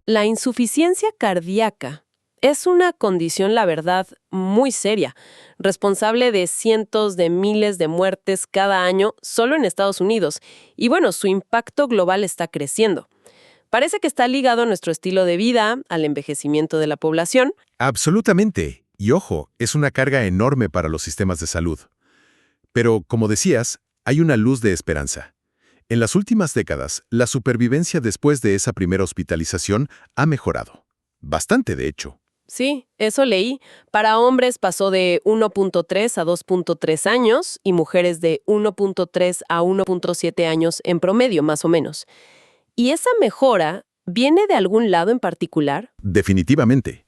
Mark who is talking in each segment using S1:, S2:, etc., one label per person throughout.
S1: La insuficiencia cardíaca es una condición, la verdad, muy seria, responsable de cientos de miles de muertes cada año solo en Estados Unidos. Y bueno, su impacto global está creciendo. Parece que está ligado a nuestro estilo de vida, al envejecimiento de la población.
S2: Absolutamente. Y ojo, es una carga enorme para los sistemas de salud. Pero, como decías, hay una luz de esperanza. En las últimas décadas, la supervivencia después de esa primera hospitalización ha mejorado. Bastante, de hecho.
S1: Sí, eso leí. Para hombres pasó de 1.3 a 2.3 años y mujeres de 1.3 a 1.7 años en promedio, más o menos. ¿Y esa mejora viene de algún lado en particular?
S2: Definitivamente.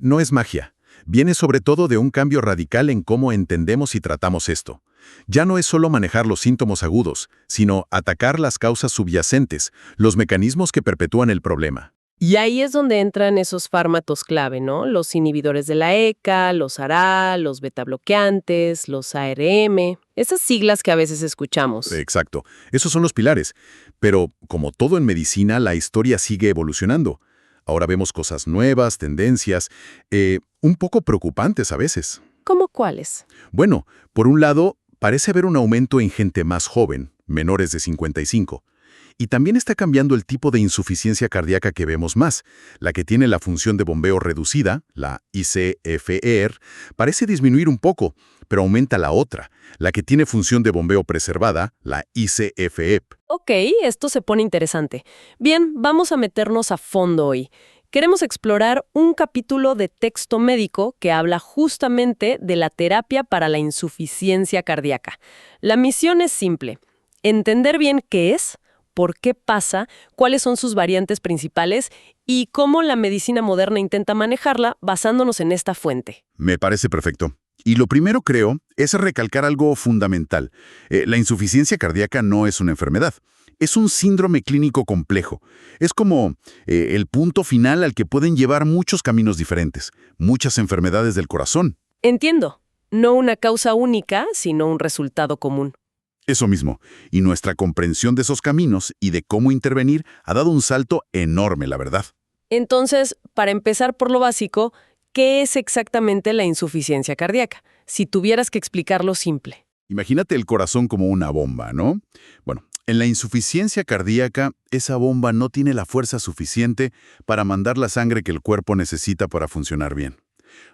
S2: No es magia. Viene sobre todo de un cambio radical en cómo entendemos y tratamos esto. Ya no es solo manejar los síntomas agudos, sino atacar las causas subyacentes, los mecanismos que perpetúan el problema.
S1: Y ahí es donde entran esos fármacos clave, ¿no? Los inhibidores de la ECA, los ARA, los betabloqueantes, los ARM, esas siglas que a veces escuchamos.
S2: Exacto. Esos son los pilares. Pero, como todo en medicina, la historia sigue evolucionando. Ahora vemos cosas nuevas, tendencias, un poco preocupantes a veces.
S1: ¿Cómo cuáles?
S2: Bueno, por un lado, parece haber un aumento en gente más joven, menores de 55. Y también está cambiando el tipo de insuficiencia cardíaca que vemos más. La que tiene la función de bombeo reducida, la ICFR, parece disminuir un poco, pero aumenta la otra, la que tiene función de bombeo preservada, la ICFEP.
S1: Ok, esto se pone interesante. Bien, vamos a meternos a fondo hoy. Queremos explorar un capítulo de texto médico que habla justamente de la terapia para la insuficiencia cardíaca. La misión es simple: entender bien qué es, por qué pasa, cuáles son sus variantes principales y cómo la medicina moderna intenta manejarla basándonos en esta fuente.
S3: Me parece perfecto. Y lo primero, creo, es recalcar algo fundamental. La insuficiencia cardíaca no es una enfermedad. Es un síndrome clínico complejo. Es como el punto final al que pueden llevar muchos caminos diferentes, muchas enfermedades del corazón.
S1: Entiendo. No una causa única, sino un resultado común.
S3: Eso mismo. Y nuestra comprensión de esos caminos y de cómo intervenir ha dado un salto enorme, la verdad.
S1: Entonces, para empezar por lo básico, ¿qué es exactamente la insuficiencia cardíaca? Si tuvieras que explicarlo simple.
S3: Imagínate el corazón como una bomba, ¿no? Bueno, en la insuficiencia cardíaca, esa bomba no tiene la fuerza suficiente para mandar la sangre que el cuerpo necesita para funcionar bien.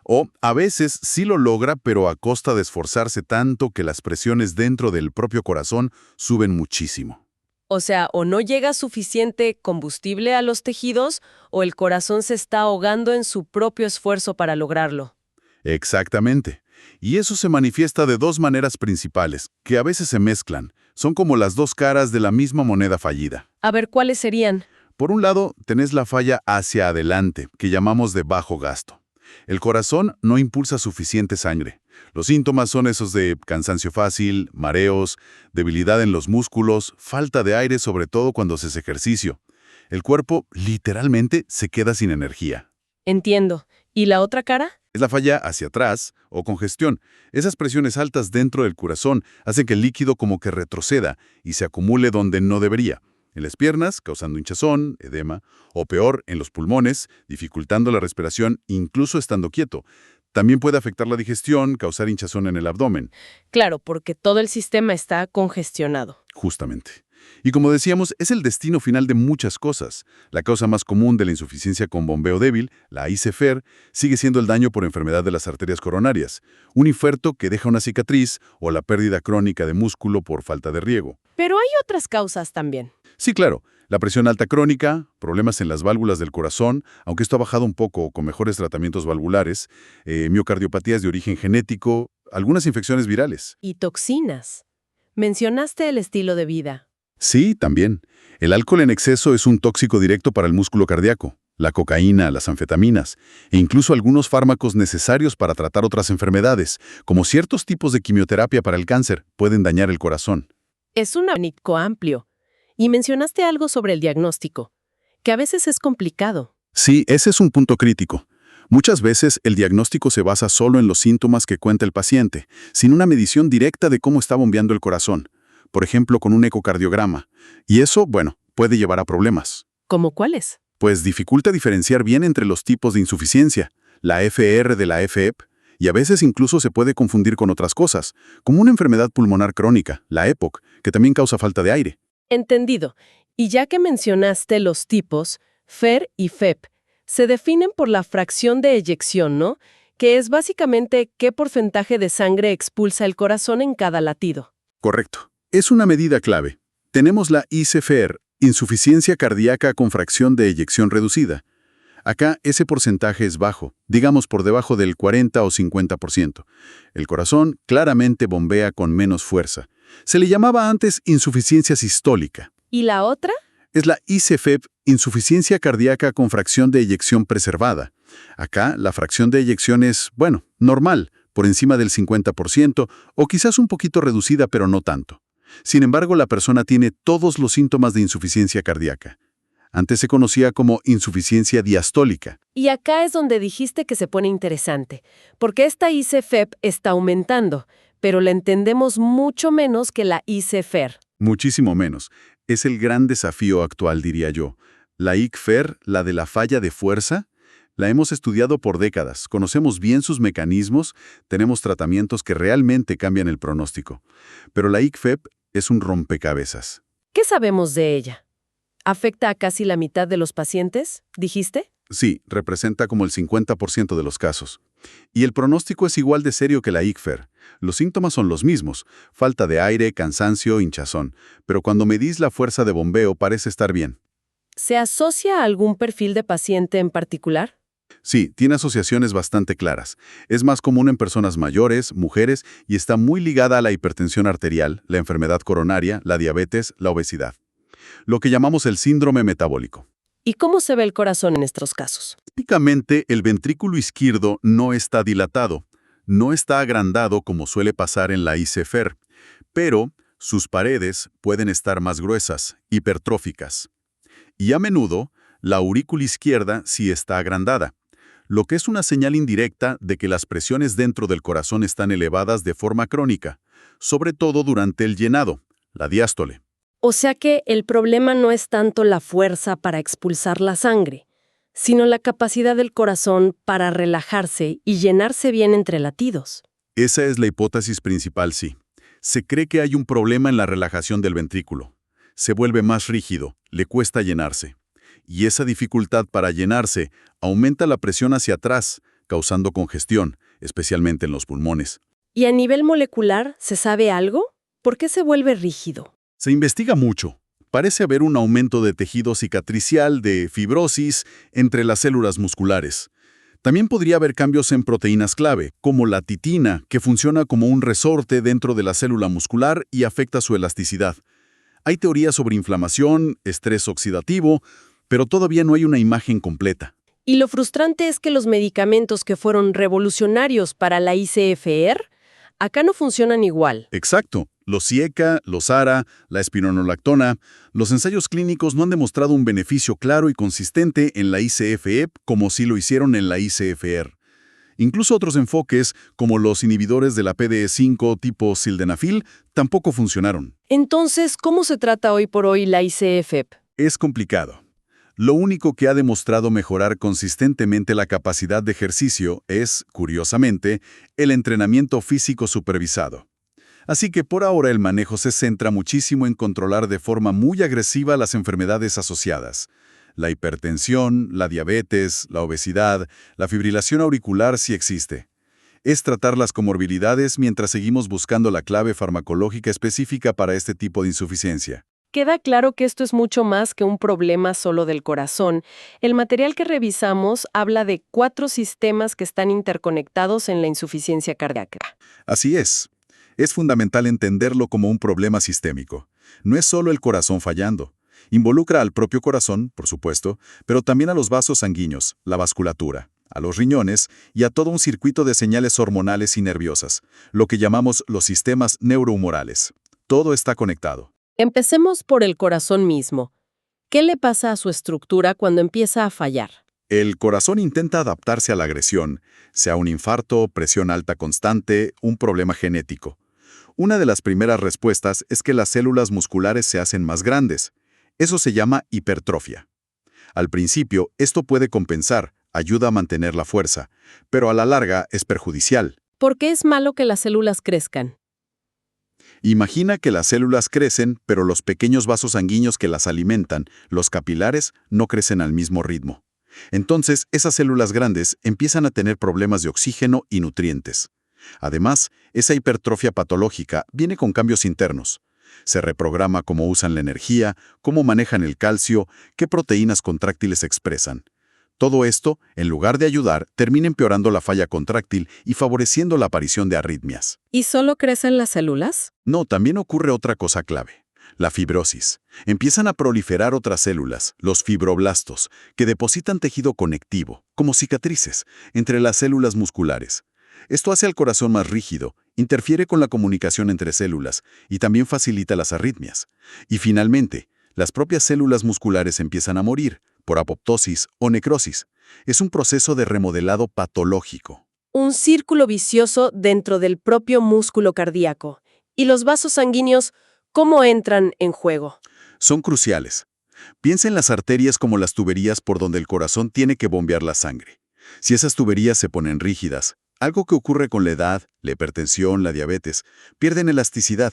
S3: O a veces sí lo logra, pero a costa de esforzarse tanto que las presiones dentro del propio corazón suben muchísimo.
S1: O sea, o no llega suficiente combustible a los tejidos, o el corazón se está ahogando en su propio esfuerzo para lograrlo.
S3: Exactamente. Y eso se manifiesta de dos maneras principales, que a veces se mezclan. Son como las dos caras de la misma moneda fallida.
S1: A ver, ¿cuáles serían?
S3: Por un lado, tenés la falla hacia adelante, que llamamos de bajo gasto. El corazón no impulsa suficiente sangre. Los síntomas son esos de cansancio fácil, mareos, debilidad en los músculos, falta de aire, sobre todo cuando haces ejercicio. El cuerpo literalmente se queda sin energía.
S1: Entiendo. ¿Y la otra cara?
S3: Es la falla hacia atrás o congestión. Esas presiones altas dentro del corazón hacen que el líquido como que retroceda y se acumule donde no debería. En las piernas, causando hinchazón, edema, o peor, en los pulmones, dificultando la respiración incluso estando quieto. También puede afectar la digestión, causar hinchazón en el abdomen.
S1: Claro, porque todo el sistema está congestionado.
S3: Justamente. Y como decíamos, es el destino final de muchas cosas. La causa más común de la insuficiencia con bombeo débil, la ICFR, sigue siendo el daño por enfermedad de las arterias coronarias, un infarto que deja una cicatriz o la pérdida crónica de músculo por falta de riego.
S1: Pero hay otras causas también.
S3: Sí, claro. La presión alta crónica, problemas en las válvulas del corazón, aunque esto ha bajado un poco con mejores tratamientos valvulares, miocardiopatías de origen genético, algunas infecciones virales.
S1: Y toxinas. Mencionaste el estilo de vida.
S3: Sí, también. El alcohol en exceso es un tóxico directo para el músculo cardíaco. La cocaína, las anfetaminas e incluso algunos fármacos necesarios para tratar otras enfermedades, como ciertos tipos de quimioterapia para el cáncer, pueden dañar el corazón.
S1: Es un abanico amplio. Y mencionaste algo sobre el diagnóstico, que a veces es complicado.
S3: Sí, ese es un punto crítico. Muchas veces el diagnóstico se basa solo en los síntomas que cuenta el paciente, sin una medición directa de cómo está bombeando el corazón, por ejemplo con un ecocardiograma. Y eso, bueno, puede llevar a problemas.
S1: ¿Cómo cuáles?
S3: Pues dificulta diferenciar bien entre los tipos de insuficiencia, la FR de la FEP, y a veces incluso se puede confundir con otras cosas, como una enfermedad pulmonar crónica, la EPOC, que también causa falta de aire.
S1: Entendido. Y ya que mencionaste los tipos, FER y FEP, se definen por la fracción de eyección, ¿no? Que es básicamente qué porcentaje de sangre expulsa el corazón en cada latido.
S3: Correcto. Es una medida clave. Tenemos la ICFR, insuficiencia cardíaca con fracción de eyección reducida. Acá ese porcentaje es bajo, digamos por debajo del 40 o 50%. El corazón claramente bombea con menos fuerza. Se le llamaba antes insuficiencia sistólica.
S1: ¿Y la otra?
S3: Es la ICFEP, insuficiencia cardíaca con fracción de eyección preservada. Acá la fracción de eyección es, bueno, normal, por encima del 50% o quizás un poquito reducida pero no tanto. Sin embargo, la persona tiene todos los síntomas de insuficiencia cardíaca. Antes se conocía como insuficiencia diastólica.
S1: Y acá es donde dijiste que se pone interesante, porque esta ICFEP está aumentando, pero la entendemos mucho menos que la ICFER.
S3: Muchísimo menos. Es el gran desafío actual, diría yo. La ICFER, la de la falla de fuerza, la hemos estudiado por décadas, conocemos bien sus mecanismos, tenemos tratamientos que realmente cambian el pronóstico. Pero la ICFEP es un rompecabezas.
S1: ¿Qué sabemos de ella? ¿Afecta a casi la mitad de los pacientes, dijiste?
S3: Sí, representa como el 50% de los casos. Y el pronóstico es igual de serio que la ICFER. Los síntomas son los mismos, falta de aire, cansancio, hinchazón. Pero cuando medís la fuerza de bombeo parece estar bien.
S1: ¿Se asocia a algún perfil de paciente en particular?
S3: Sí, tiene asociaciones bastante claras. Es más común en personas mayores, mujeres, y está muy ligada a la hipertensión arterial, la enfermedad coronaria, la diabetes, la obesidad. Lo que llamamos el síndrome metabólico.
S1: ¿Y cómo se ve el corazón en estos casos?
S3: Típicamente, el ventrículo izquierdo no está dilatado, no está agrandado como suele pasar en la ICFER, pero sus paredes pueden estar más gruesas, hipertróficas. Y a menudo, la aurícula izquierda sí está agrandada, lo que es una señal indirecta de que las presiones dentro del corazón están elevadas de forma crónica, sobre todo durante el llenado, la diástole.
S1: O sea que el problema no es tanto la fuerza para expulsar la sangre, sino la capacidad del corazón para relajarse y llenarse bien entre latidos.
S3: Esa es la hipótesis principal, sí. Se cree que hay un problema en la relajación del ventrículo. Se vuelve más rígido, le cuesta llenarse. Y esa dificultad para llenarse aumenta la presión hacia atrás, causando congestión, especialmente en los pulmones.
S1: ¿Y a nivel molecular se sabe algo? ¿Por qué se vuelve rígido?
S3: Se investiga mucho. Parece haber un aumento de tejido cicatricial, de fibrosis, entre las células musculares. También podría haber cambios en proteínas clave, como la titina, que funciona como un resorte dentro de la célula muscular y afecta su elasticidad. Hay teorías sobre inflamación, estrés oxidativo, pero todavía no hay una imagen completa.
S1: Y lo frustrante es que los medicamentos que fueron revolucionarios para la ICFR, acá no funcionan igual.
S3: Exacto. Los Cieca, los ARA, la espironolactona, los ensayos clínicos no han demostrado un beneficio claro y consistente en la ICFEP como sí lo hicieron en la ICFR. Incluso otros enfoques, como los inhibidores de la PDE5 tipo sildenafil, tampoco funcionaron.
S1: Entonces, ¿cómo se trata hoy por hoy la ICFEP?
S3: Es complicado. Lo único que ha demostrado mejorar consistentemente la capacidad de ejercicio es, curiosamente, el entrenamiento físico supervisado. Así que por ahora el manejo se centra muchísimo en controlar de forma muy agresiva las enfermedades asociadas. La hipertensión, la diabetes, la obesidad, la fibrilación auricular sí existe. Es tratar las comorbilidades mientras seguimos buscando la clave farmacológica específica para este tipo de insuficiencia.
S1: Queda claro que esto es mucho más que un problema solo del corazón. El material que revisamos habla de 4 sistemas que están interconectados en la insuficiencia cardíaca.
S3: Así es. Es fundamental entenderlo como un problema sistémico. No es solo el corazón fallando. Involucra al propio corazón, por supuesto, pero también a los vasos sanguíneos, la vasculatura, a los riñones y a todo un circuito de señales hormonales y nerviosas, lo que llamamos los sistemas neurohumorales. Todo está conectado.
S1: Empecemos por el corazón mismo. ¿Qué le pasa a su estructura cuando empieza a fallar?
S3: El corazón intenta adaptarse a la agresión, sea un infarto, presión alta constante, un problema genético. Una de las primeras respuestas es que las células musculares se hacen más grandes. Eso se llama hipertrofia. Al principio, esto puede compensar, ayuda a mantener la fuerza, pero a la larga es perjudicial.
S1: ¿Por qué es malo que las células crezcan?
S3: Imagina que las células crecen, pero los pequeños vasos sanguíneos que las alimentan, los capilares, no crecen al mismo ritmo. Entonces, esas células grandes empiezan a tener problemas de oxígeno y nutrientes. Además, esa hipertrofia patológica viene con cambios internos. Se reprograma cómo usan la energía, cómo manejan el calcio, qué proteínas contráctiles expresan. Todo esto, en lugar de ayudar, termina empeorando la falla contráctil y favoreciendo la aparición de arritmias.
S1: ¿Y solo crecen las células?
S3: No, también ocurre otra cosa clave. La fibrosis. Empiezan a proliferar otras células, los fibroblastos, que depositan tejido conectivo, como cicatrices, entre las células musculares. Esto hace al corazón más rígido, interfiere con la comunicación entre células y también facilita las arritmias. Y finalmente, las propias células musculares empiezan a morir, por apoptosis o necrosis. Es un proceso de remodelado patológico.
S1: Un círculo vicioso dentro del propio músculo cardíaco. ¿Y los vasos sanguíneos cómo entran en juego?
S3: Son cruciales. Piensa en las arterias como las tuberías por donde el corazón tiene que bombear la sangre. Si esas tuberías se ponen rígidas, algo que ocurre con la edad, la hipertensión, la diabetes, pierden elasticidad.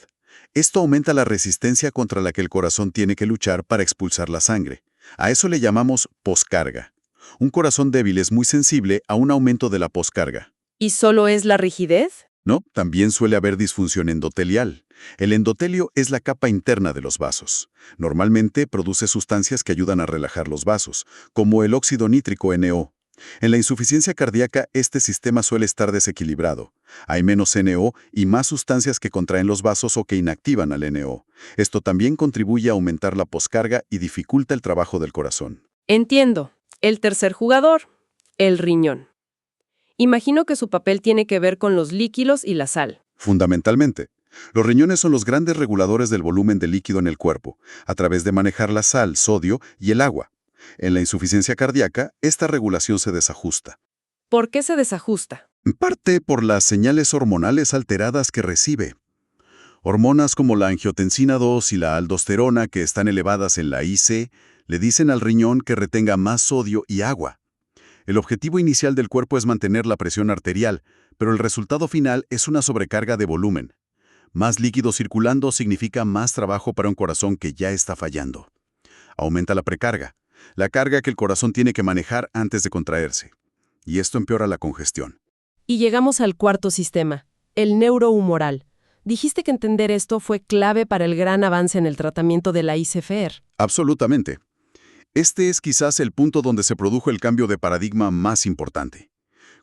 S3: Esto aumenta la resistencia contra la que el corazón tiene que luchar para expulsar la sangre. A eso le llamamos poscarga. Un corazón débil es muy sensible a un aumento de la poscarga.
S1: ¿Y solo es la rigidez?
S3: No, también suele haber disfunción endotelial. El endotelio es la capa interna de los vasos. Normalmente produce sustancias que ayudan a relajar los vasos, como el óxido nítrico NO. En la insuficiencia cardíaca, este sistema suele estar desequilibrado. Hay menos NO y más sustancias que contraen los vasos o que inactivan al NO. Esto también contribuye a aumentar la poscarga y dificulta el trabajo del corazón.
S1: Entiendo. El tercer jugador, el riñón. Imagino que su papel tiene que ver con los líquidos y la sal.
S3: Fundamentalmente, los riñones son los grandes reguladores del volumen de líquido en el cuerpo, a través de manejar la sal, sodio y el agua. En la insuficiencia cardíaca, esta regulación se desajusta.
S1: ¿Por qué se desajusta?
S3: En parte por las señales hormonales alteradas que recibe. Hormonas como la angiotensina 2 y la aldosterona, que están elevadas en la IC, le dicen al riñón que retenga más sodio y agua. El objetivo inicial del cuerpo es mantener la presión arterial, pero el resultado final es una sobrecarga de volumen. Más líquido circulando significa más trabajo para un corazón que ya está fallando. Aumenta la precarga, la carga que el corazón tiene que manejar antes de contraerse. Y esto empeora la congestión.
S1: Y llegamos al cuarto sistema, el neurohumoral. Dijiste que entender esto fue clave para el gran avance en el tratamiento de la ICFR.
S3: Absolutamente. Este es quizás el punto donde se produjo el cambio de paradigma más importante.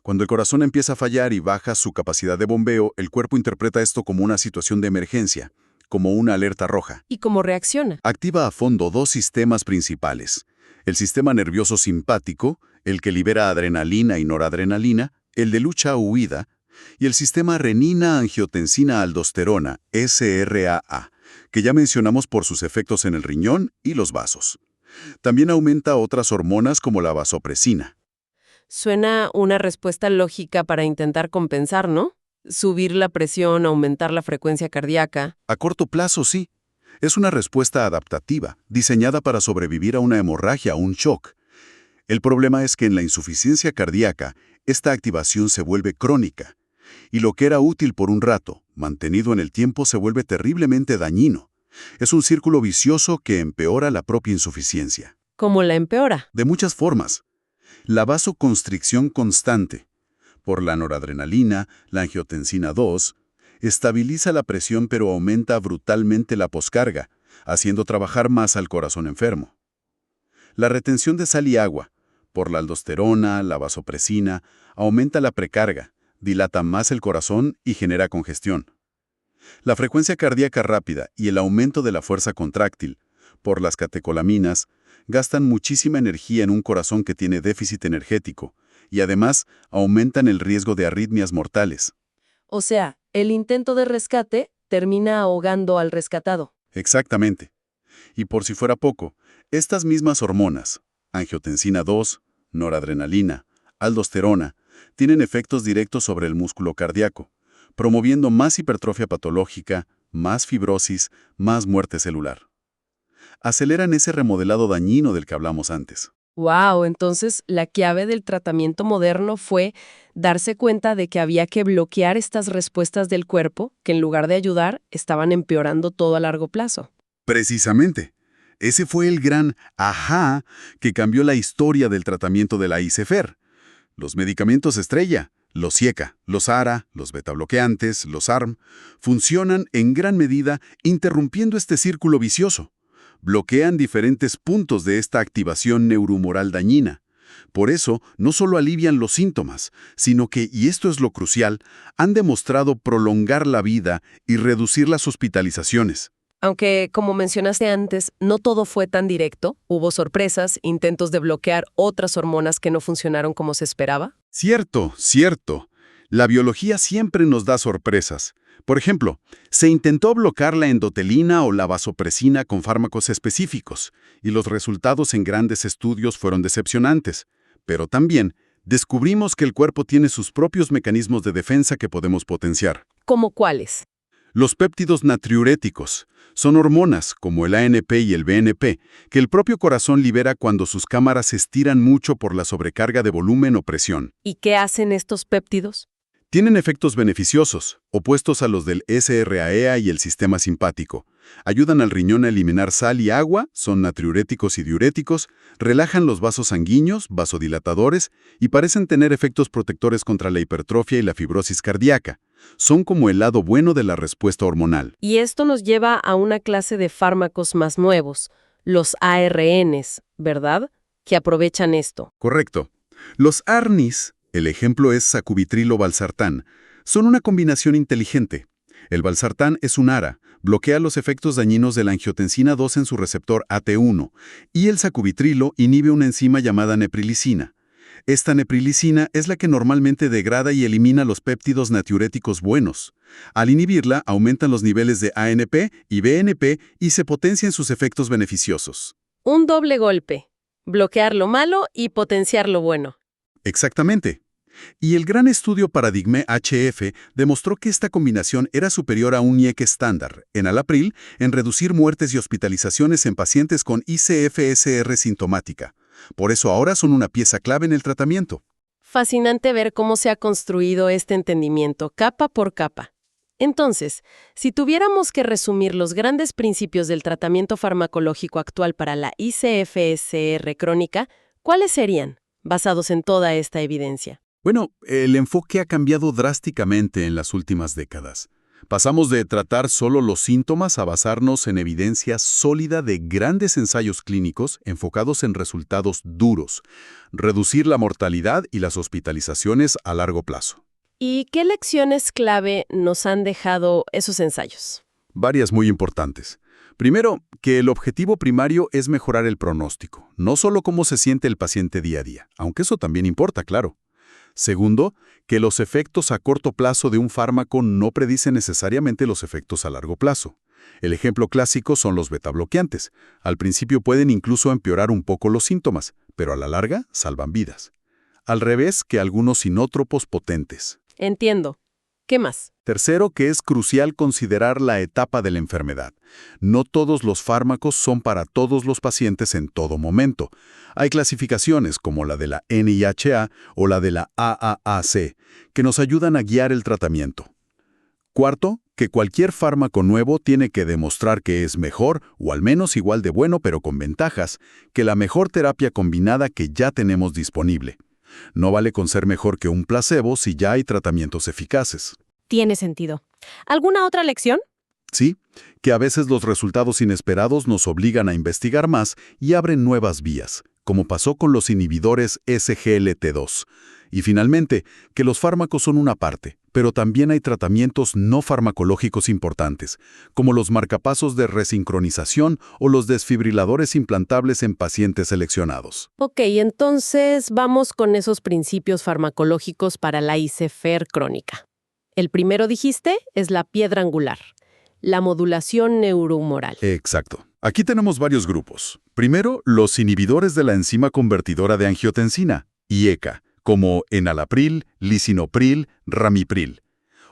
S3: Cuando el corazón empieza a fallar y baja su capacidad de bombeo, el cuerpo interpreta esto como una situación de emergencia, como una alerta roja.
S1: ¿Y cómo reacciona?
S3: Activa a fondo dos sistemas principales. El sistema nervioso simpático, el que libera adrenalina y noradrenalina, el de lucha-huida, y el sistema renina-angiotensina-aldosterona, SRAA, que ya mencionamos por sus efectos en el riñón y los vasos. También aumenta otras hormonas como la vasopresina.
S1: Suena una respuesta lógica para intentar compensar, ¿no? Subir la presión, aumentar la frecuencia cardíaca.
S3: A corto plazo, sí. Es una respuesta adaptativa, diseñada para sobrevivir a una hemorragia o un shock. El problema es que en la insuficiencia cardíaca, esta activación se vuelve crónica. Y lo que era útil por un rato, mantenido en el tiempo, se vuelve terriblemente dañino. Es un círculo vicioso que empeora la propia insuficiencia.
S1: ¿Cómo la empeora?
S3: De muchas formas. La vasoconstricción constante, por la noradrenalina, la angiotensina 2, estabiliza la presión pero aumenta brutalmente la poscarga, haciendo trabajar más al corazón enfermo. La retención de sal y agua, por la aldosterona, la vasopresina, aumenta la precarga, dilata más el corazón y genera congestión. La frecuencia cardíaca rápida y el aumento de la fuerza contráctil, por las catecolaminas, gastan muchísima energía en un corazón que tiene déficit energético y además aumentan el riesgo de arritmias mortales.
S1: O sea, el intento de rescate termina ahogando al rescatado.
S3: Exactamente. Y por si fuera poco, estas mismas hormonas, angiotensina 2, noradrenalina, aldosterona, tienen efectos directos sobre el músculo cardíaco, promoviendo más hipertrofia patológica, más fibrosis, más muerte celular. Aceleran ese remodelado dañino del que hablamos antes.
S1: Wow, entonces la clave del tratamiento moderno fue darse cuenta de que había que bloquear estas respuestas del cuerpo que en lugar de ayudar estaban empeorando todo a largo plazo.
S3: Precisamente. Ese fue el gran ajá que cambió la historia del tratamiento de la ICFR. Los medicamentos estrella, los CIECA, los ARA, los betabloqueantes, los ARM, funcionan en gran medida interrumpiendo este círculo vicioso. Bloquean diferentes puntos de esta activación neurohumoral dañina. Por eso, no solo alivian los síntomas, sino que, y esto es lo crucial, han demostrado prolongar la vida y reducir las hospitalizaciones.
S1: Aunque, como mencionaste antes, no todo fue tan directo, hubo sorpresas, intentos de bloquear otras hormonas que no funcionaron como se esperaba.
S3: Cierto, cierto. La biología siempre nos da sorpresas. Por ejemplo, se intentó bloquear la endotelina o la vasopresina con fármacos específicos, y los resultados en grandes estudios fueron decepcionantes. Pero también descubrimos que el cuerpo tiene sus propios mecanismos de defensa que podemos potenciar.
S1: ¿Cómo cuáles?
S3: Los péptidos natriuréticos son hormonas, como el ANP y el BNP, que el propio corazón libera cuando sus cámaras se estiran mucho por la sobrecarga de volumen o presión.
S1: ¿Y qué hacen estos péptidos?
S3: Tienen efectos beneficiosos, opuestos a los del SRAEA y el sistema simpático. Ayudan al riñón a eliminar sal y agua, son natriuréticos y diuréticos, relajan los vasos sanguíneos, vasodilatadores, y parecen tener efectos protectores contra la hipertrofia y la fibrosis cardíaca. Son como el lado bueno de la respuesta hormonal.
S1: Y esto nos lleva a una clase de fármacos más nuevos, los ARNs, ¿verdad? Que aprovechan esto.
S3: Correcto. Los ARNIs, el ejemplo es sacubitrilo-valsartán, son una combinación inteligente. El valsartán es un ARA, bloquea los efectos dañinos de la angiotensina 2 en su receptor AT1, y el sacubitrilo inhibe una enzima llamada neprilicina. Esta neprilicina es la que normalmente degrada y elimina los péptidos natriuréticos buenos. Al inhibirla, aumentan los niveles de ANP y BNP y se potencian sus efectos beneficiosos.
S1: Un doble golpe. Bloquear lo malo y potenciar lo bueno.
S3: Exactamente. Y el gran estudio Paradigme-HF demostró que esta combinación era superior a un IEC estándar, enalapril, en reducir muertes y hospitalizaciones en pacientes con ICFSR sintomática. Por eso ahora son una pieza clave en el tratamiento.
S1: Fascinante ver cómo se ha construido este entendimiento, capa por capa. Entonces, si tuviéramos que resumir los grandes principios del tratamiento farmacológico actual para la ICFSR crónica, ¿cuáles serían, basados en toda esta evidencia?
S3: Bueno, el enfoque ha cambiado drásticamente en las últimas décadas. Pasamos de tratar solo los síntomas a basarnos en evidencia sólida de grandes ensayos clínicos enfocados en resultados duros, reducir la mortalidad y las hospitalizaciones a largo plazo.
S1: ¿Y qué lecciones clave nos han dejado esos ensayos?
S3: Varias muy importantes. Primero, que el objetivo primario es mejorar el pronóstico, no solo cómo se siente el paciente día a día, aunque eso también importa, claro. Segundo, que los efectos a corto plazo de un fármaco no predicen necesariamente los efectos a largo plazo. El ejemplo clásico son los betabloqueantes. Al principio pueden incluso empeorar un poco los síntomas, pero a la larga salvan vidas. Al revés que algunos inótropos potentes.
S1: Entiendo. ¿Qué más?
S3: Tercero, que es crucial considerar la etapa de la enfermedad. No todos los fármacos son para todos los pacientes en todo momento. Hay clasificaciones como la de la NIHA o la de la AAAC, que nos ayudan a guiar el tratamiento. Cuarto, que cualquier fármaco nuevo tiene que demostrar que es mejor, o al menos igual de bueno pero con ventajas, que la mejor terapia combinada que ya tenemos disponible. No vale con ser mejor que un placebo si ya hay tratamientos eficaces.
S1: Tiene sentido. ¿Alguna otra lección?
S3: Sí, que a veces los resultados inesperados nos obligan a investigar más y abren nuevas vías, como pasó con los inhibidores SGLT2. Y finalmente, que los fármacos son una parte, pero también hay tratamientos no farmacológicos importantes, como los marcapasos de resincronización o los desfibriladores implantables en pacientes seleccionados.
S1: Ok, entonces vamos con esos principios farmacológicos para la ICFR crónica. El primero, dijiste, es la piedra angular, la modulación neurohumoral.
S3: Exacto. Aquí tenemos varios grupos. Primero, los inhibidores de la enzima convertidora de angiotensina, IECA, como enalapril, lisinopril, ramipril.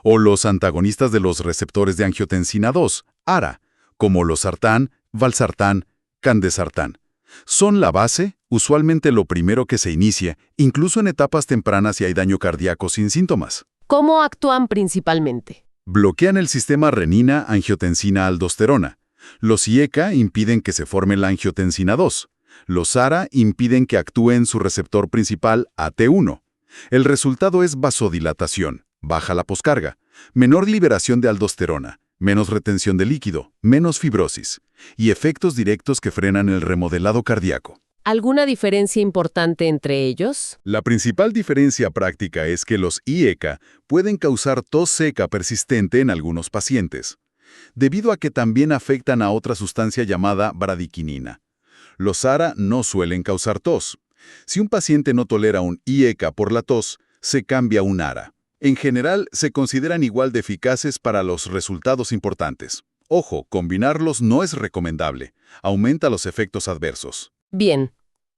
S3: O los antagonistas de los receptores de angiotensina 2, ARA, como losartán, valsartán, candesartán. Son la base, usualmente lo primero que se inicia, incluso en etapas tempranas si hay daño cardíaco sin síntomas.
S1: ¿Cómo actúan principalmente?
S3: Bloquean el sistema renina-angiotensina-aldosterona. Los IECA impiden que se forme la angiotensina 2. Los ARA impiden que actúe en su receptor principal AT1. El resultado es vasodilatación, baja la poscarga, menor liberación de aldosterona, menos retención de líquido, menos fibrosis y efectos directos que frenan el remodelado cardíaco.
S1: ¿Alguna diferencia importante entre ellos?
S3: La principal diferencia práctica es que los IECA pueden causar tos seca persistente en algunos pacientes, debido a que también afectan a otra sustancia llamada bradiquinina. Los ARA no suelen causar tos. Si un paciente no tolera un IECA por la tos, se cambia a un ARA. En general, se consideran igual de eficaces para los resultados importantes. Ojo, combinarlos no es recomendable. Aumenta los efectos adversos.
S1: Bien.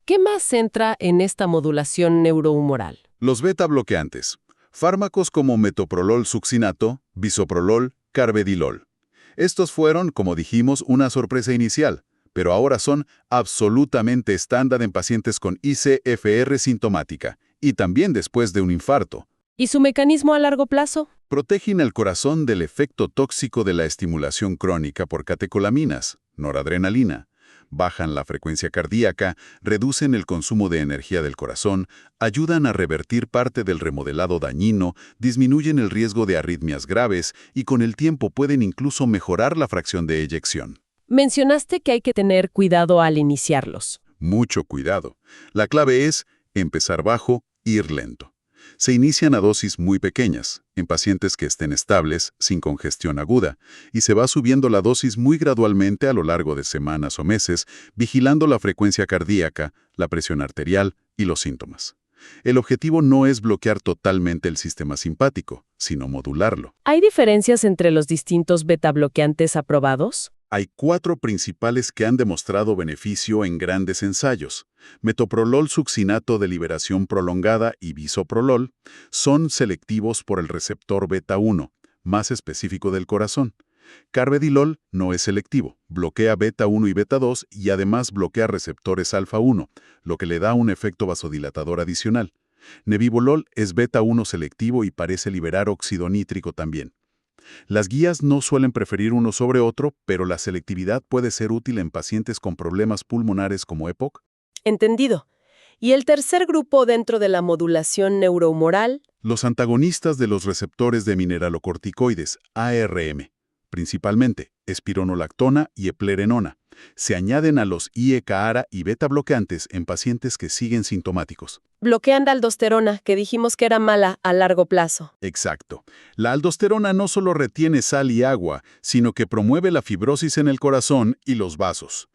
S1: ¿Qué más entra en esta modulación neurohumoral?
S3: Los beta bloqueantes. Fármacos como metoprolol succinato, bisoprolol, carvedilol. Estos fueron, como dijimos, una sorpresa inicial, pero ahora son absolutamente estándar en pacientes con ICFR sintomática, y también después de un infarto.
S1: ¿Y su mecanismo a largo plazo?
S3: Protegen al corazón del efecto tóxico de la estimulación crónica por catecolaminas, noradrenalina. Bajan la frecuencia cardíaca, reducen el consumo de energía del corazón, ayudan a revertir parte del remodelado dañino, disminuyen el riesgo de arritmias graves y con el tiempo pueden incluso mejorar la fracción de eyección.
S1: Mencionaste que hay que tener cuidado al iniciarlos.
S3: Mucho cuidado. La clave es empezar bajo, ir lento. Se inician a dosis muy pequeñas, en pacientes que estén estables, sin congestión aguda, y se va subiendo la dosis muy gradualmente a lo largo de semanas o meses, vigilando la frecuencia cardíaca, la presión arterial y los síntomas. El objetivo no es bloquear totalmente el sistema simpático, sino modularlo.
S1: ¿Hay diferencias entre los distintos beta-bloqueantes aprobados?
S3: Hay 4 principales que han demostrado beneficio en grandes ensayos. Metoprolol succinato de liberación prolongada y bisoprolol son selectivos por el receptor beta-1, más específico del corazón. Carvedilol no es selectivo, bloquea beta-1 y beta-2 y además bloquea receptores alfa-1, lo que le da un efecto vasodilatador adicional. Nebivolol es beta-1 selectivo y parece liberar óxido nítrico también. Las guías no suelen preferir uno sobre otro, pero la selectividad puede ser útil en pacientes con problemas pulmonares como EPOC.
S1: Entendido. ¿Y el tercer grupo dentro de la modulación neurohumoral?
S3: Los antagonistas de los receptores de mineralocorticoides, ARM, principalmente espironolactona y eplerenona, se añaden a los IECA-ARA y beta-bloqueantes en pacientes que siguen sintomáticos.
S1: Bloquean la aldosterona, que dijimos que era mala a largo plazo.
S3: Exacto. La aldosterona no solo retiene sal y agua, sino que promueve la fibrosis en el corazón y los vasos.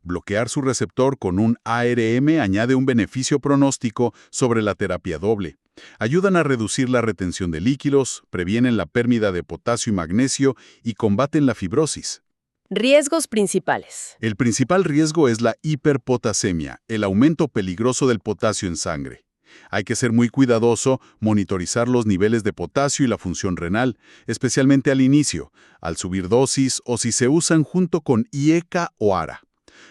S3: Bloquear su receptor con un ARM añade un beneficio pronóstico sobre la terapia doble. Ayudan a reducir la retención de líquidos, previenen la pérdida de potasio y magnesio y combaten la fibrosis.
S1: Riesgos principales.
S3: El principal riesgo es la hiperpotasemia, el aumento peligroso del potasio en sangre. Hay que ser muy cuidadoso, monitorizar los niveles de potasio y la función renal, especialmente al inicio, al subir dosis o si se usan junto con IECA o ARA.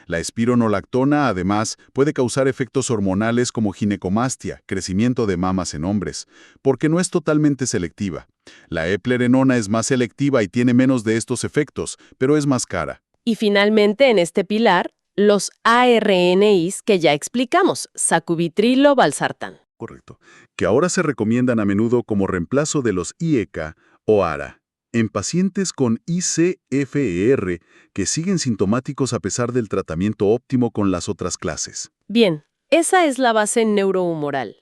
S3: La espironolactona, además, puede causar efectos hormonales como ginecomastia, crecimiento de mamas en hombres, porque no es totalmente selectiva. La eplerenona es más selectiva y tiene menos de estos efectos, pero es más cara.
S1: Y finalmente, en este pilar, los ARNIs que ya explicamos, sacubitrilo, valsartán.
S3: Correcto. Que ahora se recomiendan a menudo como reemplazo de los IECA o ARA. En pacientes con ICFR que siguen sintomáticos a pesar del tratamiento óptimo con las otras clases.
S1: Bien, esa es la base neurohumoral.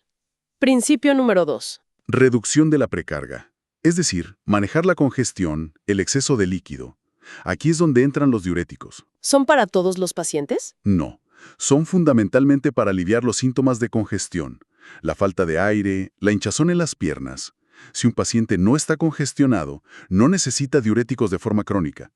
S1: Principio número 2.
S3: Reducción de la precarga. Es decir, manejar la congestión, el exceso de líquido. Aquí es donde entran los diuréticos.
S1: ¿Son para todos los pacientes?
S3: No, son fundamentalmente para aliviar los síntomas de congestión, la falta de aire, la hinchazón en las piernas. Si un paciente no está congestionado, no necesita diuréticos de forma crónica,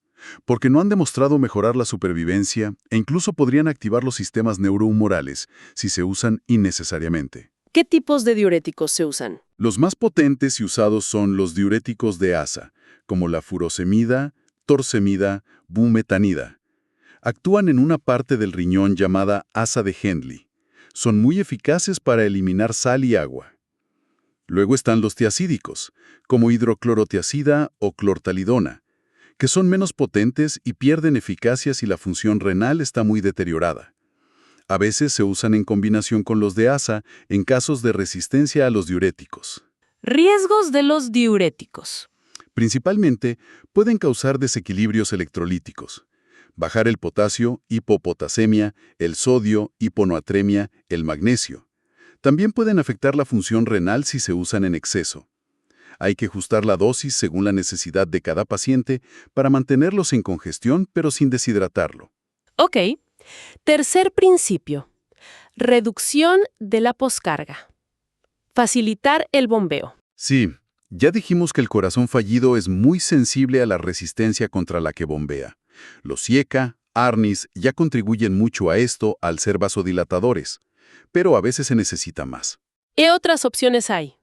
S3: porque no han demostrado mejorar la supervivencia e incluso podrían activar los sistemas neurohumorales si se usan innecesariamente.
S1: ¿Qué tipos de diuréticos se usan?
S3: Los más potentes y usados son los diuréticos de ASA, como la furosemida, torsemida, bumetanida. Actúan en una parte del riñón llamada asa de Henle. Son muy eficaces para eliminar sal y agua. Luego están los tiacídicos, como hidroclorotiazida o clortalidona, que son menos potentes y pierden eficacia si la función renal está muy deteriorada. A veces se usan en combinación con los de asa en casos de resistencia a los diuréticos.
S1: Riesgos de los diuréticos.
S3: Principalmente, pueden causar desequilibrios electrolíticos. Bajar el potasio, hipopotasemia, el sodio, hiponatremia, el magnesio. También pueden afectar la función renal si se usan en exceso. Hay que ajustar la dosis según la necesidad de cada paciente para mantenerlos en congestión pero sin deshidratarlo.
S1: Ok. Tercer principio. Reducción de la poscarga. Facilitar el bombeo.
S3: Sí, ya dijimos que el corazón fallido es muy sensible a la resistencia contra la que bombea. Los SIECA, ARNIs ya contribuyen mucho a esto al ser vasodilatadores, pero a veces se necesita más.
S1: ¿Qué otras opciones hay?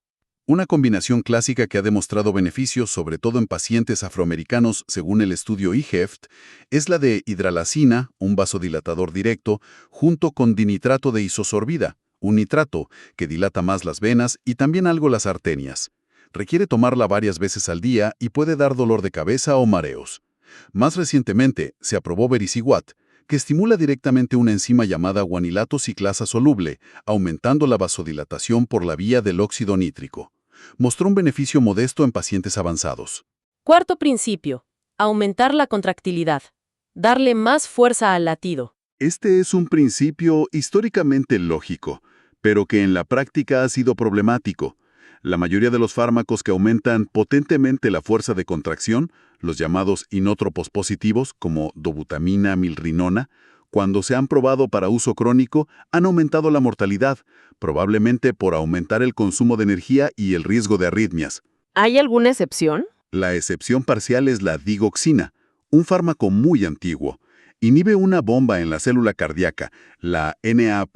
S3: Una combinación clásica que ha demostrado beneficios, sobre todo en pacientes afroamericanos, según el estudio IHEFT, es la de hidralazina, un vasodilatador directo, junto con dinitrato de isosorbida, un nitrato que dilata más las venas y también algo las arterias. Requiere tomarla varias veces al día y puede dar dolor de cabeza o mareos. Más recientemente, se aprobó vericiguat, que estimula directamente una enzima llamada guanilato ciclasa soluble, aumentando la vasodilatación por la vía del óxido nítrico. Mostró un beneficio modesto en pacientes avanzados.
S1: Cuarto principio. Aumentar la contractilidad. Darle más fuerza al latido.
S3: Este es un principio históricamente lógico, pero que en la práctica ha sido problemático. La mayoría de los fármacos que aumentan potentemente la fuerza de contracción, los llamados inótropos positivos, como dobutamina, milrinona, cuando se han probado para uso crónico, han aumentado la mortalidad, probablemente por aumentar el consumo de energía y el riesgo de arritmias.
S1: ¿Hay alguna excepción?
S3: La excepción parcial es la digoxina, un fármaco muy antiguo. Inhibe una bomba en la célula cardíaca, la Na+K+ATPasa,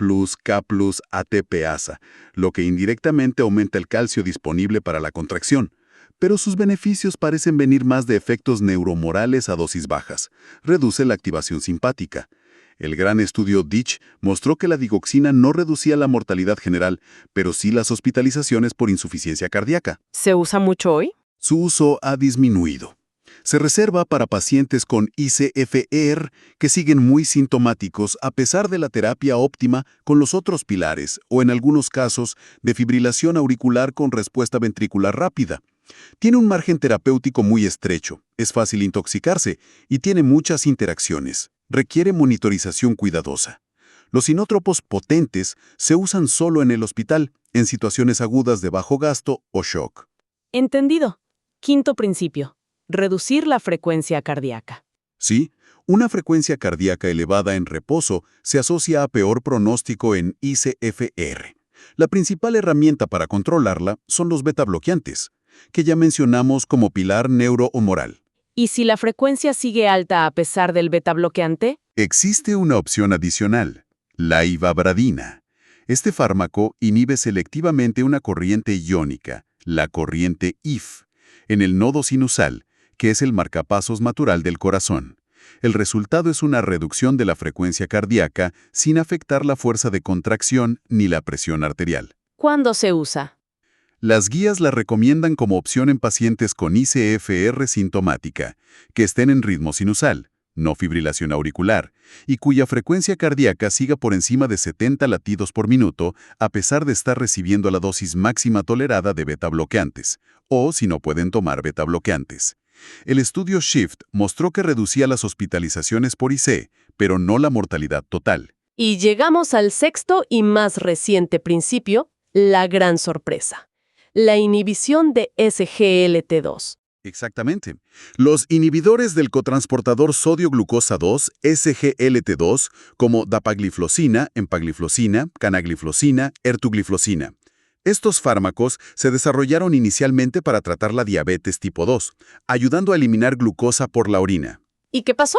S3: lo que indirectamente aumenta el calcio disponible para la contracción. Pero sus beneficios parecen venir más de efectos neuromorales a dosis bajas. Reduce la activación simpática. El gran estudio DICH mostró que la digoxina no reducía la mortalidad general, pero sí las hospitalizaciones por insuficiencia cardíaca.
S1: ¿Se usa mucho hoy?
S3: Su uso ha disminuido. Se reserva para pacientes con ICFR que siguen muy sintomáticos a pesar de la terapia óptima con los otros pilares o en algunos casos de fibrilación auricular con respuesta ventricular rápida. Tiene un margen terapéutico muy estrecho, es fácil intoxicarse y tiene muchas interacciones. Requiere monitorización cuidadosa. Los inótropos potentes se usan solo en el hospital, en situaciones agudas de bajo gasto o shock.
S1: Entendido. Quinto principio. Reducir la frecuencia cardíaca.
S3: Sí, una frecuencia cardíaca elevada en reposo se asocia a peor pronóstico en ICFR. La principal herramienta para controlarla son los beta-bloqueantes, que ya mencionamos como pilar neurohumoral.
S1: ¿Y si la frecuencia sigue alta a pesar del beta-bloqueante?
S3: Existe una opción adicional, la ivabradina. Este fármaco inhibe selectivamente una corriente iónica, la corriente IF, en el nodo sinusal, que es el marcapasos natural del corazón. El resultado es una reducción de la frecuencia cardíaca sin afectar la fuerza de contracción ni la presión arterial.
S1: ¿Cuándo se usa?
S3: Las guías la recomiendan como opción en pacientes con ICFR sintomática, que estén en ritmo sinusal, no fibrilación auricular, y cuya frecuencia cardíaca siga por encima de 70 latidos por minuto a pesar de estar recibiendo la dosis máxima tolerada de beta-bloqueantes, o si no pueden tomar beta-bloqueantes. El estudio SHIFT mostró que reducía las hospitalizaciones por IC, pero no la mortalidad total.
S1: Y llegamos al sexto y más reciente principio, la gran sorpresa. La inhibición de SGLT2.
S3: Exactamente. Los inhibidores del cotransportador sodio-glucosa 2, SGLT2, como dapagliflozina, empagliflozina, canagliflozina, ertugliflozina. Estos fármacos se desarrollaron inicialmente para tratar la diabetes tipo 2, ayudando a eliminar glucosa por la orina.
S1: ¿Y qué pasó?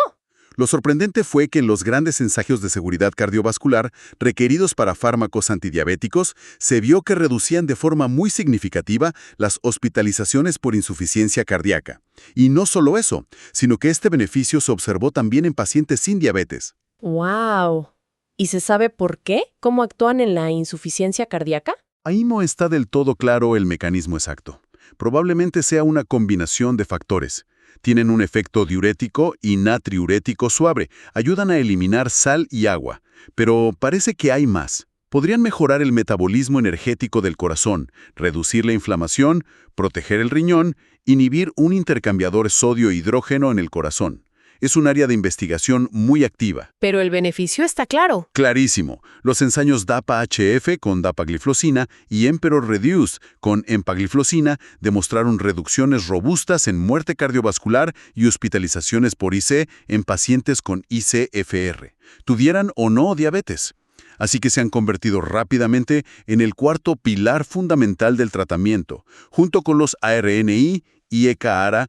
S3: Lo sorprendente fue que en los grandes ensayos de seguridad cardiovascular requeridos para fármacos antidiabéticos, se vio que reducían de forma muy significativa las hospitalizaciones por insuficiencia cardíaca. Y no solo eso, sino que este beneficio se observó también en pacientes sin diabetes.
S1: ¡Wow! ¿Y se sabe por qué? ¿Cómo actúan en la insuficiencia cardíaca?
S3: Ahí no está del todo claro el mecanismo exacto. Probablemente sea una combinación de factores. Tienen un efecto diurético y natriurético suave, ayudan a eliminar sal y agua, pero parece que hay más. Podrían mejorar el metabolismo energético del corazón, reducir la inflamación, proteger el riñón, inhibir un intercambiador sodio-hidrógeno en el corazón. Es un área de investigación muy activa.
S1: Pero el beneficio está claro.
S3: Clarísimo. Los ensayos DAPA-HF con dapagliflozina y Emperor Reduce con empagliflozina demostraron reducciones robustas en muerte cardiovascular y hospitalizaciones por IC en pacientes con ICFR, tuvieran o no diabetes. Así que se han convertido rápidamente en el cuarto pilar fundamental del tratamiento, junto con los ARNI y ECA-ARA,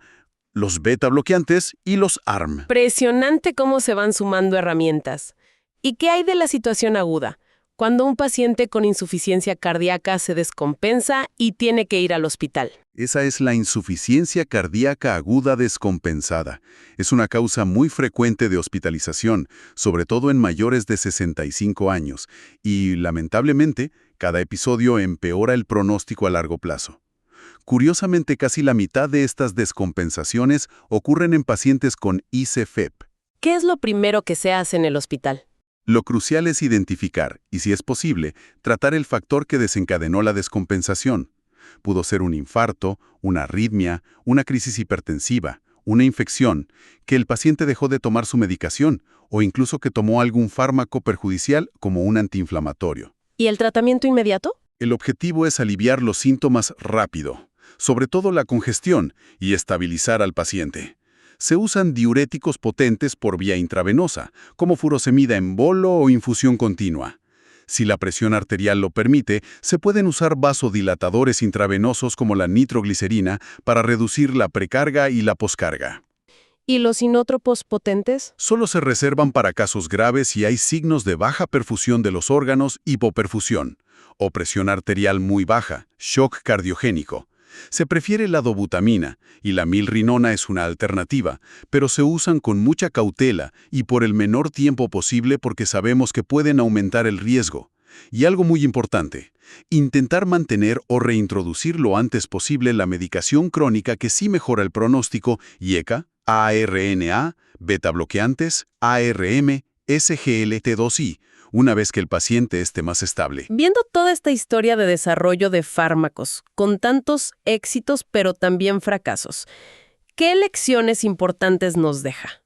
S3: los beta bloqueantes y los ARM.
S1: Impresionante cómo se van sumando herramientas. ¿Y qué hay de la situación aguda? Cuando un paciente con insuficiencia cardíaca se descompensa y tiene que ir al hospital.
S3: Esa es la insuficiencia cardíaca aguda descompensada. Es una causa muy frecuente de hospitalización, sobre todo en mayores de 65 años, y, lamentablemente, cada episodio empeora el pronóstico a largo plazo. Curiosamente, casi la mitad de estas descompensaciones ocurren en pacientes con ICFEP.
S1: ¿Qué es lo primero que se hace en el hospital?
S3: Lo crucial es identificar, y si es posible, tratar el factor que desencadenó la descompensación. Pudo ser un infarto, una arritmia, una crisis hipertensiva, una infección, que el paciente dejó de tomar su medicación, o incluso que tomó algún fármaco perjudicial como un antiinflamatorio.
S1: ¿Y el tratamiento inmediato?
S3: El objetivo es aliviar los síntomas rápido, sobre todo la congestión, y estabilizar al paciente. Se usan diuréticos potentes por vía intravenosa, como furosemida en bolo o infusión continua. Si la presión arterial lo permite, se pueden usar vasodilatadores intravenosos como la nitroglicerina para reducir la precarga y la poscarga.
S1: ¿Y los inótropos potentes?
S3: Solo se reservan para casos graves si hay signos de baja perfusión de los órganos, hipoperfusión, o presión arterial muy baja, shock cardiogénico. Se prefiere la dobutamina y la milrinona es una alternativa, pero se usan con mucha cautela y por el menor tiempo posible porque sabemos que pueden aumentar el riesgo. Y algo muy importante, intentar mantener o reintroducir lo antes posible la medicación crónica que sí mejora el pronóstico IECA, ARNA, beta bloqueantes, ARM, SGLT2I, una vez que el paciente esté más estable.
S1: Viendo toda esta historia de desarrollo de fármacos, con tantos éxitos pero también fracasos, ¿qué lecciones importantes nos deja?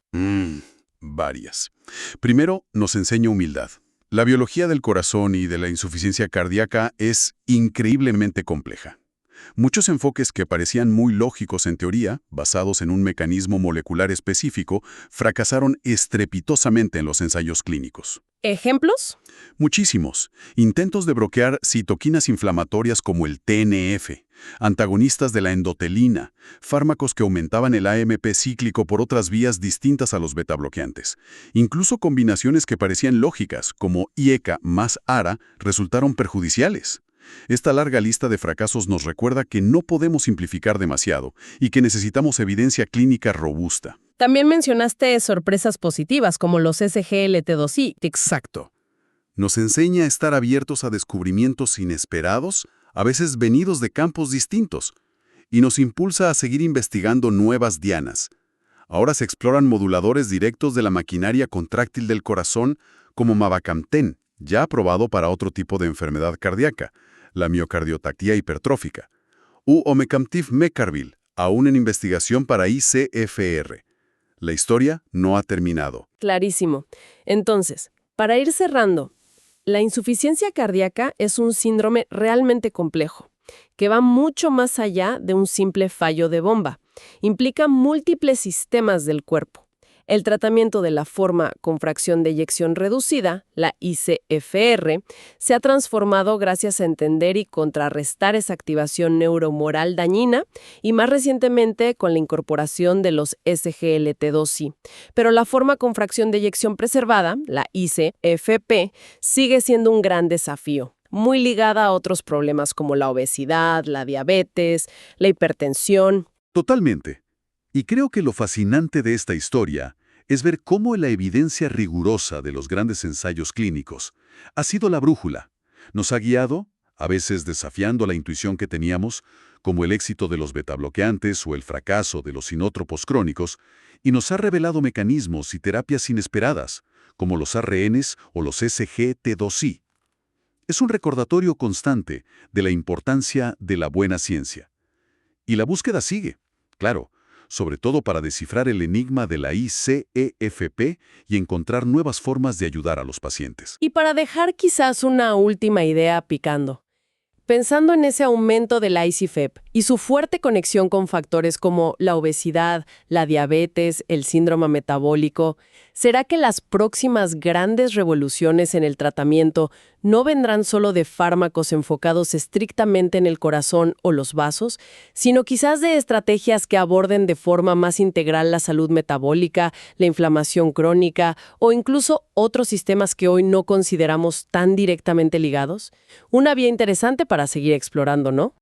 S3: Varias. Primero, nos enseña humildad. La biología del corazón y de la insuficiencia cardíaca es increíblemente compleja. Muchos enfoques que parecían muy lógicos en teoría, basados en un mecanismo molecular específico, fracasaron estrepitosamente en los ensayos clínicos.
S1: ¿Ejemplos?
S3: Muchísimos. Intentos de bloquear citoquinas inflamatorias como el TNF, antagonistas de la endotelina, fármacos que aumentaban el AMP cíclico por otras vías distintas a los betabloqueantes. Incluso combinaciones que parecían lógicas, como IECA más ARA, resultaron perjudiciales. Esta larga lista de fracasos nos recuerda que no podemos simplificar demasiado y que necesitamos evidencia clínica robusta.
S1: También mencionaste sorpresas positivas como los SGLT2I.
S3: Exacto. Nos enseña a estar abiertos a descubrimientos inesperados, a veces venidos de campos distintos, y nos impulsa a seguir investigando nuevas dianas. Ahora se exploran moduladores directos de la maquinaria contráctil del corazón como mavacamten, ya aprobado para otro tipo de enfermedad cardíaca, la miocardiopatía hipertrófica, u omecamtiv mecarbil, aún en investigación para ICFR. La historia no ha terminado.
S1: Clarísimo. Entonces, para ir cerrando, la insuficiencia cardíaca es un síndrome realmente complejo, que va mucho más allá de un simple fallo de bomba. Implica múltiples sistemas del cuerpo. El tratamiento de la forma con fracción de eyección reducida, la ICFR, se ha transformado gracias a entender y contrarrestar esa activación neuromoral dañina y más recientemente con la incorporación de los SGLT2I. Pero la forma con fracción de eyección preservada, la ICFP, sigue siendo un gran desafío, muy ligada a otros problemas como la obesidad, la diabetes, la hipertensión.
S3: Totalmente. Y creo que lo fascinante de esta historia es ver cómo la evidencia rigurosa de los grandes ensayos clínicos ha sido la brújula. Nos ha guiado, a veces desafiando la intuición que teníamos, como el éxito de los betabloqueantes o el fracaso de los inótropos crónicos, y nos ha revelado mecanismos y terapias inesperadas, como los ARNs o los SGT2I. Es un recordatorio constante de la importancia de la buena ciencia. Y la búsqueda sigue, claro, sobre todo para descifrar el enigma de la ICFP y encontrar nuevas formas de ayudar a los pacientes.
S1: Y para dejar quizás una última idea picando. Pensando en ese aumento del ICFEP y su fuerte conexión con factores como la obesidad, la diabetes, el síndrome metabólico, ¿será que las próximas grandes revoluciones en el tratamiento no vendrán solo de fármacos enfocados estrictamente en el corazón o los vasos, sino quizás de estrategias que aborden de forma más integral la salud metabólica, la inflamación crónica o incluso otros sistemas que hoy no consideramos tan directamente ligados? Una vía interesante para seguir explorando, ¿no?